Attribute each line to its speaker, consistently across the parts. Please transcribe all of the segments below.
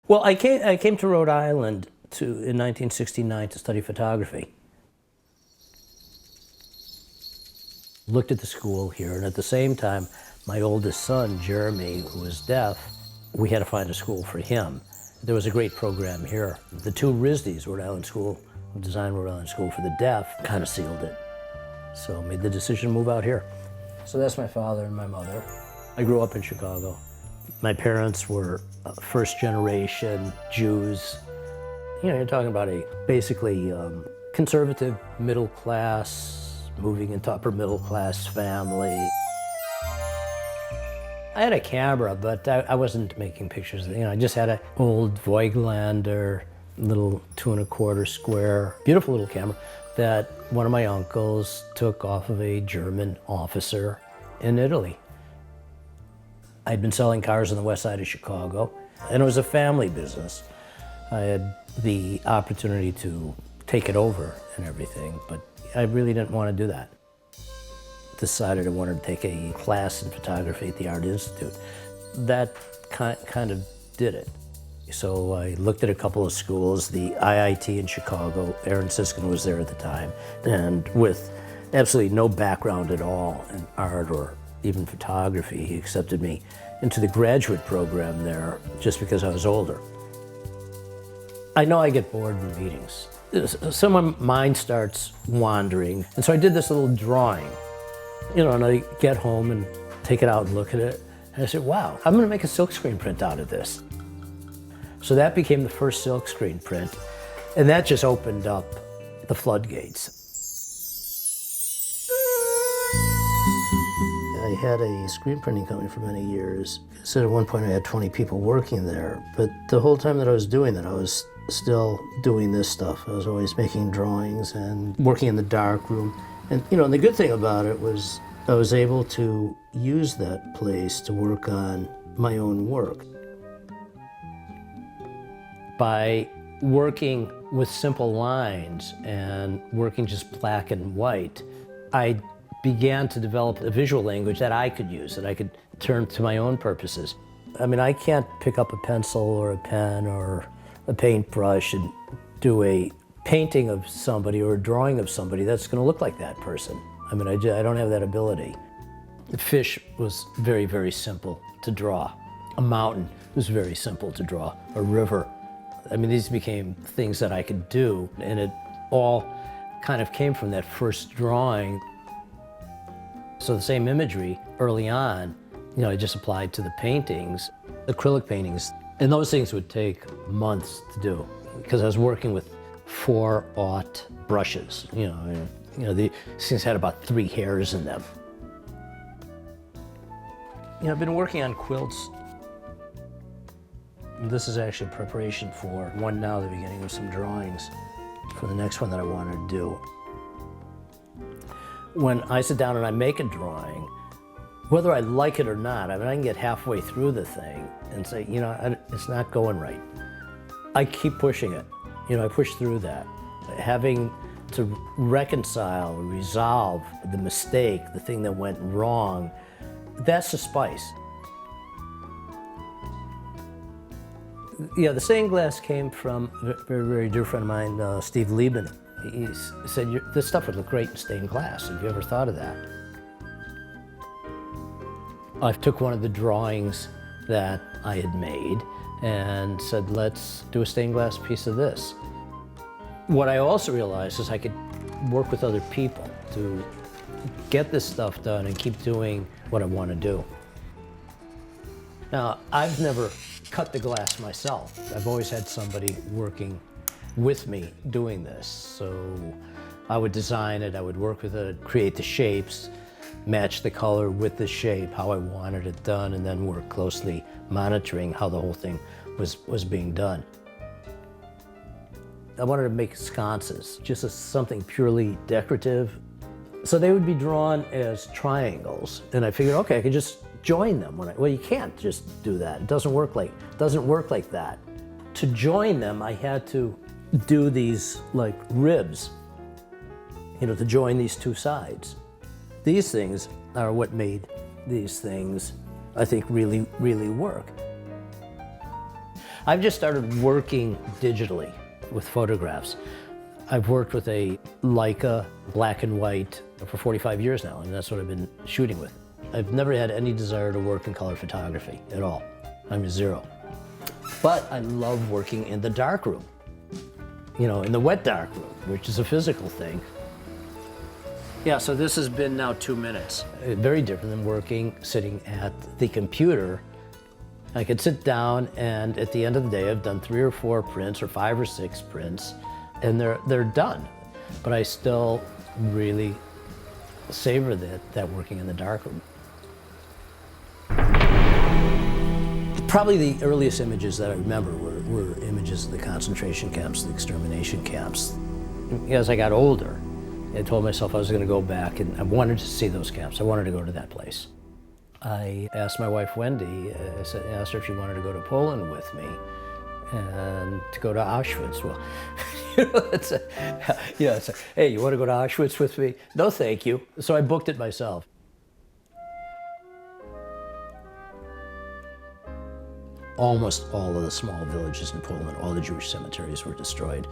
Speaker 1: Well, I came to Rhode Island in 1969 to study photography. Looked at the school here, and at the same time, my oldest son, Jeremy, who was deaf, we had to find a school for him. There was a great program here. The two RISDs, Rhode Island School, Design Rhode Island School for the Deaf, kind of sealed it. So I made the decision to move out here. So that's my father and my mother. I grew up in Chicago. My parents were first generation Jews. You know, you're talking about a basically conservative middle class, moving into upper middle class family. I had a camera, but I wasn't making pictures. You know, I just had an old Voigtlander, little 2¼ square, beautiful little camera that one of my uncles took off of a German officer in Italy. I'd been selling cars on the west side of Chicago, and it was a family business. I had the opportunity to take it over and everything, but I really didn't want to do that. Decided I wanted to take a class in photography at the Art Institute. That kind of did it. So I looked at a couple of schools, the IIT in Chicago. Aaron Siskin was there at the time, and with absolutely no background at all in art or even photography, he accepted me into the graduate program there just because I was older. I know I get bored in meetings. So my mind starts wandering, and so I did this little drawing. You know, and I get home and take it out and look at it, and I said, wow, I'm gonna make a silkscreen print out of this. So that became the first silkscreen print, and that just opened up the floodgates. I had a screen printing company for many years. So at one point I had 20 people working there, but the whole time that I was doing that, I was still doing this stuff. I was always making drawings and working in the dark room. And you know, and the good thing about it was I was able to use that place to work on my own work. By working with simple lines and working just black and white, I began to develop a visual language that I could use, that I could turn to my own purposes. I mean, I can't pick up a pencil or a pen or a paintbrush and do a painting of somebody or a drawing of somebody that's going to look like that person. I mean, I don't have that ability. The fish was very, very simple to draw. A mountain was very simple to draw. A river. I mean, these became things that I could do, and it all kind of came from that first drawing. So the same imagery early on, you know, I just applied to the paintings, acrylic paintings, and those things would take months to do because I was working with 4/0 brushes. You know, these things had about 3 hairs in them. You know, I've been working on quilts. This is actually preparation for one now, the beginning of some drawings for the next one that I want to do. When I sit down and I make a drawing, whether I like it or not, I mean, I can get halfway through the thing and say, you know, it's not going right. I keep pushing it. You know, I push through that. Having to reconcile, resolve the mistake, the thing that went wrong, that's the spice. Yeah, the stained glass came from a very, very dear friend of mine, Steve Lieben. He said, this stuff would look great in stained glass. Have you ever thought of that? I took one of the drawings that I had made and said, let's do a stained glass piece of this. What I also realized is I could work with other people to get this stuff done and keep doing what I want to do. Now, I've never cut the glass myself. I've always had somebody working with me doing this. So I would design it, I would work with it, create the shapes, match the color with the shape, how I wanted it done, and then work closely monitoring how the whole thing was being done. I wanted to make sconces, just as something purely decorative. So they would be drawn as triangles, and I figured, okay, I could just join them. Well, you can't just do that. It doesn't work like that. To join them, I had to do these like ribs, you know, to join these two sides. These things are what made these things, I think, really, really work. I've just started working digitally with photographs. I've worked with a Leica black and white for 45 years now, and that's what I've been shooting with. I've never had any desire to work in color photography at all. I'm a zero. But I love working in the dark room, you know, in the wet dark room, which is a physical thing. Yeah, so this has been now 2 minutes. Very different than working, sitting at the computer. I could sit down and at the end of the day, I've done 3 or 4 prints or 5 or 6 prints, and they're done. But I still really savor that working in the darkroom. Probably the earliest images that I remember were images of the concentration camps, the extermination camps. As I got older, I told myself I was going to go back, and I wanted to see those camps. I wanted to go to that place. I asked my wife, Wendy, asked her if she wanted to go to Poland with me and to go to Auschwitz. Well, it's a, hey, you want to go to Auschwitz with me? No, thank you. So I booked it myself. Almost all of the small villages in Poland, all the Jewish cemeteries were destroyed.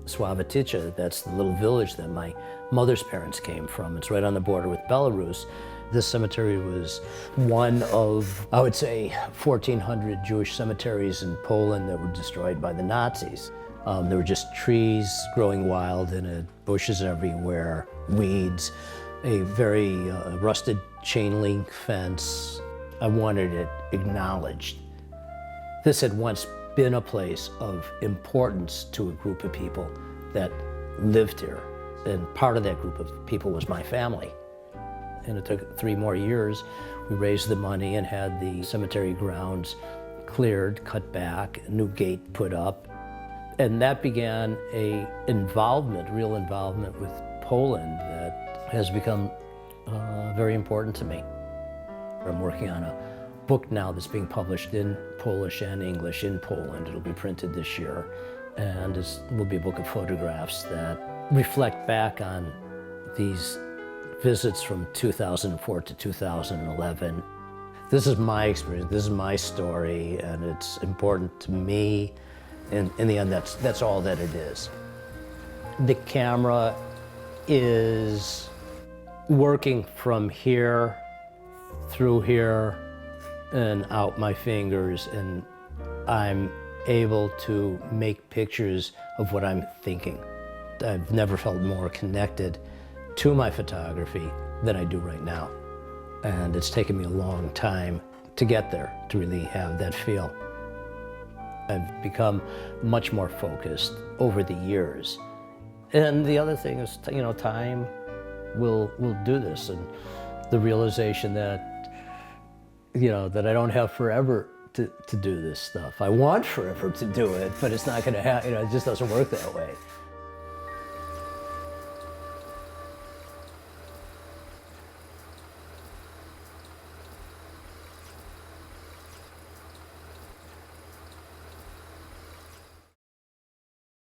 Speaker 1: Sławitica, that's the little village that my mother's parents came from. It's right on the border with Belarus. This cemetery was one of, I would say, 1,400 Jewish cemeteries in Poland that were destroyed by the Nazis. There were just trees growing wild in it, bushes everywhere, weeds, a very rusted chain link fence. I wanted it acknowledged. This had once been a place of importance to a group of people that lived here. And part of that group of people was my family. And it took 3 more years. We raised the money and had the cemetery grounds cleared, cut back, a new gate put up. And that began a involvement, real involvement with Poland that has become very important to me. I'm working on a book now that's being published in Polish and English in Poland. It'll be printed this year, and it will be a book of photographs that reflect back on these visits from 2004 to 2011. This is my experience, this is my story, and it's important to me. And in the end, that's all that it is. The camera is working from here, through here, and out my fingers, and I'm able to make pictures of what I'm thinking. I've never felt more connected to my photography than I do right now. And it's taken me a long time to get there, to really have that feel. I've become much more focused over the years. And the other thing is, you know, time will do this, and the realization that, you know, that I don't have forever to do this stuff. I want forever to do it, but it's not going to happen. You know, it just doesn't work that way.